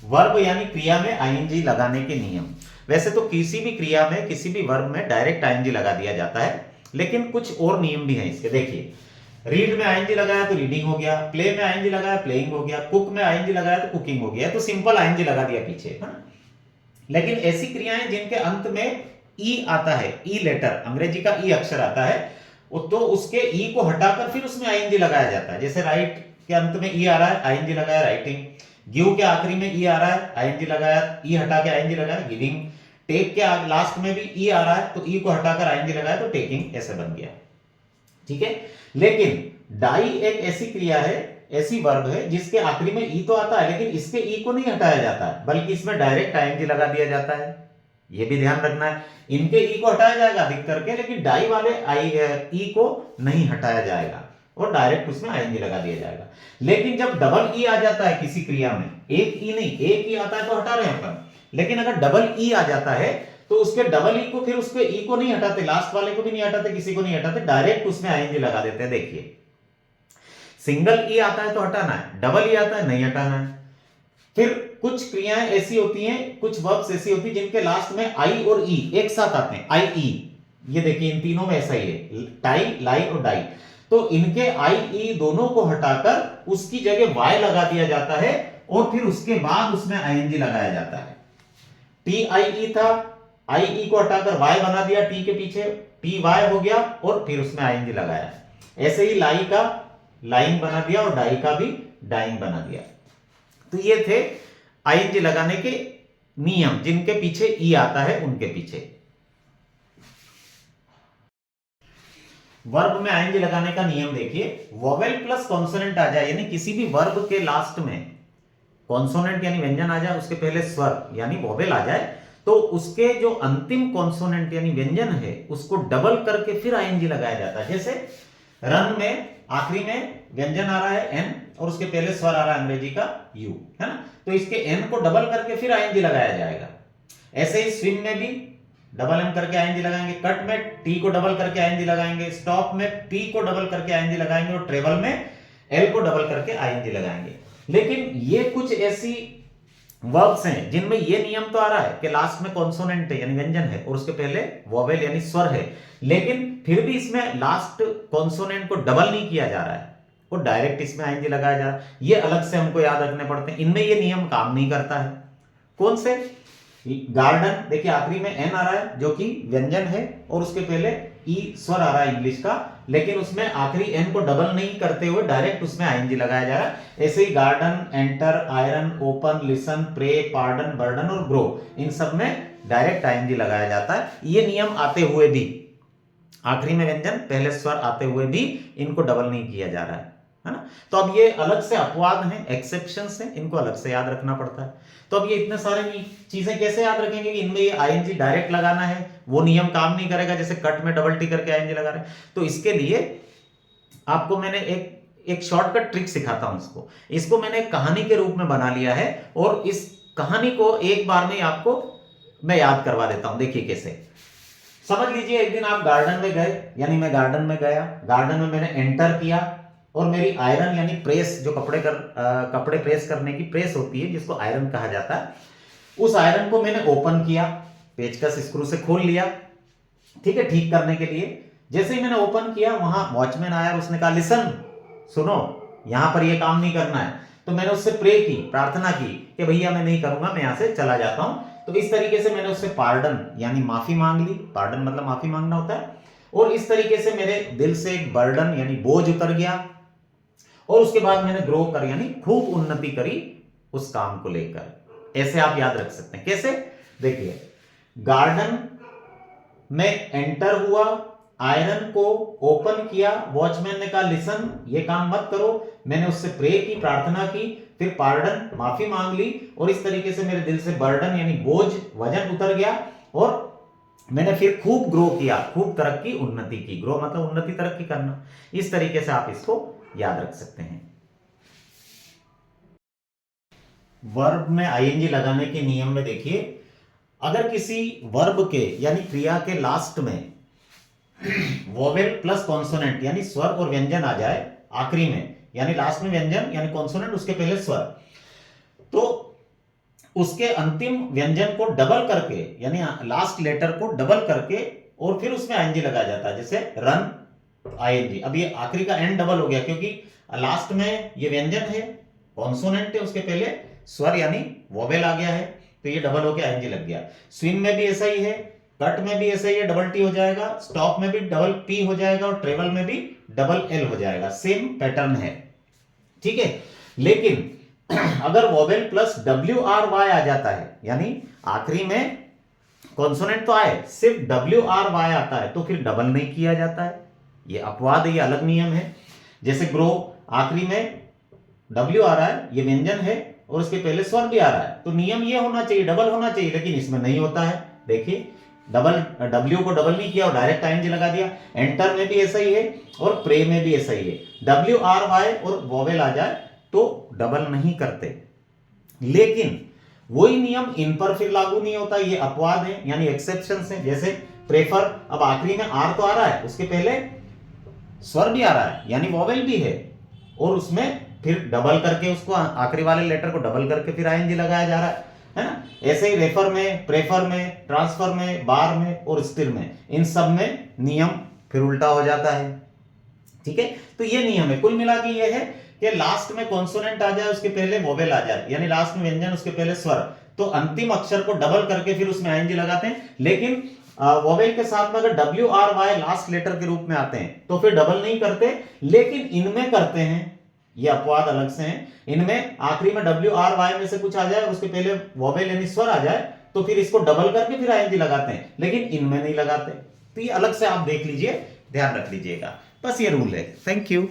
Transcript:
Verb यानी क्रिया में आईएनजी लगाने के नियम। वैसे तो किसी भी क्रिया में, किसी भी वर्ब में डायरेक्ट आईएनजी लगा दिया जाता है, लेकिन कुछ और नियम भी हैं इसके। देखिए, रीड में आईएनजी लगाया तो रीडिंग हो गया, प्ले में आईएनजी लगाया प्लेइंग हो गया, कुक में आईएनजी लगाया तो कुकिंग हो गया। तो सिंपल आईएनजी लगा दिया पीछे, है ना। लेकिन ऐसी क्रियाएं जिनके अंत में ई आता है, ई लेटर, अंग्रेजी का ई अक्षर आता है, तो उसके ई को हटाकर फिर उसमें आईएनजी लगाया जाता है। जैसे राइट के अंत में ई आ रहा है, आईएनजी लगाया राइटिंग। गिव के आखिरी में ई आ रहा है, आईएनजी लगाया, ई हटा के आईएनजी लगाया गिविंग। टेक के लास्ट में भी ई आ रहा है, तो ई को हटाकर आईएनजी लगाया तो टेकिंग, ऐसे बन गया। ठीक है। लेकिन डाई एक ऐसी क्रिया है, ऐसी वर्ब है जिसके आखिरी में ई तो आता है, लेकिन इसके ई को नहीं हटाया जाता है, बल्कि इसमें डायरेक्ट आईएनजी लगा दिया जाता है। ये भी ध्यान रखना है। इनके ई को हटाया जाएगा अधिक करके, लेकिन डाई वाले आई ई को नहीं हटाया जाएगा और डायरेक्ट उसमें आईएनजी लगा दिया जाएगा। लेकिन जब डबल ई आ जाता है किसी क्रिया में, एक ई नहीं, एक ई आता है तो हटा रहे हैं अपन, लेकिन अगर डबल ई आ जाता है तो उसके डबल ई को फिर उसके ई को नहीं हटाते, लास्ट वाले को भी नहीं हटाते, किसी को नहीं हटाते, डायरेक्ट उसमें आईएनजी लगा देते हैं। देखिए, सिंगल ई आता है तो हटाना है, डबल ई आता है नहीं हटाना है। फिर कुछ क्रियाएं ऐसी होती हैं, कुछ वर्ब्स ऐसी होती हैं जिनके लास्ट में आई और ई एक साथ आते हैं, आई ई। ये देखिए, इन तीनों में ऐसा ही है, टाई, लाई और डाई। तो इनके आई ई दोनों को हटाकर उसकी जगह वाई लगा दिया जाता है और फिर उसके बाद उसमें आईएनजी लगाया जाता है। टी आई ई था, आई ई को हटाकर वाई बना दिया, टी के पीछे टी वाई हो गया और फिर उसमें आईएनजी लगाया। ऐसे ही लाई का लाइन बना दिया और डाई का भी डाइंग बना दिया। तो ये थे आईएनजी लगाने के नियम, जिनके पीछे ई आता है उनके पीछे। वर्ब में आईएनजी लगाने का नियम देखिए, वोवेल प्लस कॉन्सोनेंट आ जाए, यानी किसी भी वर्ब के लास्ट में कॉन्सोनेंट यानी व्यंजन आ जाए, उसके पहले स्वर यानी वोवेल आ जाए, तो उसके जो अंतिम कॉन्सोनेंट यानी व्यंजन है उसको डबल करके फिर आईएनजी लगाया जाता है। जैसे रन में आखिरी में व्यंजन आ रहा है एन और उसके पहले स्वर आ रहा है अंग्रेजी का यू, है ना, तो इसके एन को डबल करके फिर आईएनजी लगाया जाएगा। ऐसे ही स्विम में भी डबल एम करके आईएनजी लगाएंगे, कट में टी को डबल करके आईएनजी लगाएंगे, स्टॉप में पी को डबल करके आईएनजी लगाएंगे और ट्रेवल में एल को डबल करके आईएनजी लगाएंगे। लेकिन ये कुछ ऐसी वर्ब्स हैं जिनमें ये नियम तो आ रहा है कि लास्ट में कॉन्सोनेंट है यानी व्यंजन है और उसके पहले वोवेल यानी स्वर है, लेकिन फिर भी इसमें लास्ट कॉन्सोनेंट को डबल नहीं किया जा रहा है और डायरेक्ट इसमें आईएनजी लगाया जा रहा है। ये अलग से हमको याद रखने पड़ते हैं, इनमें ये नियम काम नहीं करता है। कौन से? गार्डन, देखिए आखिरी में एन आ रहा है जो कि व्यंजन है और उसके पहले ई स्वर आ रहा है इंग्लिश का, लेकिन उसमें आखिरी एन को डबल नहीं करते हुए डायरेक्ट उसमें आईएनजी लगाया जा रहा है। ऐसे ही garden, enter, iron, open, listen, pray, pardon, burden और ग्रो, इन सब में डायरेक्ट आईएनजी लगाया जाता है। ये नियम आते हुए भी, आखिरी में व्यंजन पहले स्वर आते हुए भी इनको डबल नहीं किया जा रहा है ना। तो अब ये अलग से अपवाद हैं, एक्सेप्शंस हैं, इनको अलग से याद रखना पड़ता है। तो अब ये इतने सारे चीजें कैसे याद रखेंगे कि इनमें ये आईएनजी डायरेक्ट लगाना है, वो नियम काम नहीं करेगा जैसे कट में डबल टी करके आईएनजी लगा रहे हैं। तो इसके लिए आपको मैंने एक शॉर्टकट ट्रिक सिखाता हूं। इसको मैंने कहानी के रूप में बना लिया है और इस कहानी को एक बार में आपको मैं याद करवा देता हूं। देखिए कैसे। समझ लीजिए एक दिन आप गार्डन में गए, यानी मैं गार्डन में गया, गार्डन में मैंने एंटर किया और मेरी आयरन यानी प्रेस, जो कपड़े प्रेस करने की प्रेस होती है जिसको आयरन कहा जाता है, उस आयरन को मैंने ओपन किया, पेचकस स्क्रू से खोल लिया, ठीक है, ठीक करने के लिए। जैसे ही मैंने ओपन किया वहां वॉचमैन आया और उसने कहा लिसन, सुनो, यहां पर ये काम नहीं करना है। तो मैंने उससे प्रे की, प्रार्थना की कि भैया मैं नहीं करूंगा, मैं यहां से चला जाता हूं। तो इस तरीके से मैंने उससे पार्डन यानी माफी मांग ली, पार्डन मतलब माफी मांगना होता है, और इस तरीके से मेरे दिल से एक बर्डन यानी बोझ उतर गया और उसके बाद मैंने ग्रो कर यानी खूब उन्नति करी उस काम को लेकर। ऐसे आप याद रख सकते हैं। कैसे? देखिए, गार्डन में एंटर हुआ, आयरन को ओपन किया, वॉचमैन ने कहा लिसन, ये काम मत करो, मैंने उससे प्रे की, प्रार्थना की, फिर पार्डन माफी मांग ली और इस तरीके से मेरे दिल से बर्डन यानी बोझ, वजन उतर गया और मैंने फिर खूब ग्रो किया, खूब तरक्की, उन्नति की। ग्रो मतलब उन्नति, तरक्की करना। इस तरीके से आप इसको याद रख सकते हैं। वर्ब में आईएनजी लगाने के नियम में देखिए, अगर किसी वर्ब के यानी क्रिया के लास्ट में वोवेल प्लस कॉन्सोनेंट यानी स्वर और व्यंजन आ जाए आखिरी में, यानी लास्ट में व्यंजन यानी कॉन्सोनेंट, उसके पहले स्वर, तो उसके अंतिम व्यंजन को डबल करके, यानी लास्ट लेटर को डबल करके और फिर उसमें आईएनजी लगाया जाता है, जैसे रन आईएनजी। अब ये आखिरी का एन डबल हो गया क्योंकि लास्ट में ये व्यंजन है, कॉन्सोनेंट है, उसके पहले स्वर यानी वोवेल आ गया है, तो ये डबल होके आईएनजी लग गया। स्विंग में भी ऐसा ही है, कट में भी ऐसा ही है, डबल टी हो जाएगा, स्टॉप में भी डबल पी हो जाएगा और ट्रेवल में भी डबल एल हो जाएगा। सेम पैटर्न है, ठीक है। लेकिन अगर vowel plus W R Y आ जाता है, यानी आखिरी में कॉन्सोनेंट तो आए, सिर्फ डब्ल्यू आर वाई आता है, तो फिर डबल नहीं किया जाता है। ये अपवाद है, ये अलग नियम है। जैसे ग्रो, आखिरी में डब्ल्यू आ रहा है, ये व्यंजन है और उसके पहले स्वर भी आ रहा है, तो नियम ये होना चाहिए, डबल होना चाहिए, लेकिन इसमें नहीं होता है। देखिए डबल, डब्ल्यू को डबल नहीं किया और डायरेक्ट आईएनजी लगा दिया। एंटर में भी ऐसा ही है और प्रे में भी ऐसा ही है, डब्ल्यू आर वाई और वोवेल आ जाए तो डबल नहीं करते। लेकिन वही नियम इन पर फिर लागू नहीं होता, ये अपवाद है, यानी एक्सेप्शंस है। जैसे प्रेफर, अब आखिरी में आर तो आ रहा है, उसके पहले स्वर भी आ रहा है यानी वोवेल भी है, और उसमें फिर डबल करके उसको आखिरी वाले लेटर को डबल करके फिर आईएनजी लगाया जा रहा है ना। ऐसे ही रेफर में, प्रेफर में, ट्रांसफर में, बार में और स्टिर में, इन सब में नियम फिर उल्टा हो जाता है, ठीक है। तो ये नियम है, कुल मिला के ये है कि लास्ट में कॉन्सोनेंट आ जाए, उसके पहले वोवेल आ जाए, यानी लास्ट में व्यंजन, उसके पहले स्वर, तो अंतिम अक्षर को डबल करके फिर उसमें आईएनजी लगाते हैं। लेकिन वोवेल के साथ में अगर W R Y last letter के रूप में आते हैं तो फिर डबल नहीं करते, लेकिन इनमें करते हैं। ये अपवाद अलग से हैं। इनमें आखिरी में डब्ल्यू आर वाई में से कुछ आ जाए, उसके पहले वोवेल यानी स्वर आ जाए, तो फिर इसको डबल करके फिर आईएनजी लगाते हैं, लेकिन इनमें नहीं लगाते। तो ये अलग से आप देख लीजिए, ध्यान रख लीजिएगा, बस ये रूल है। Thank you.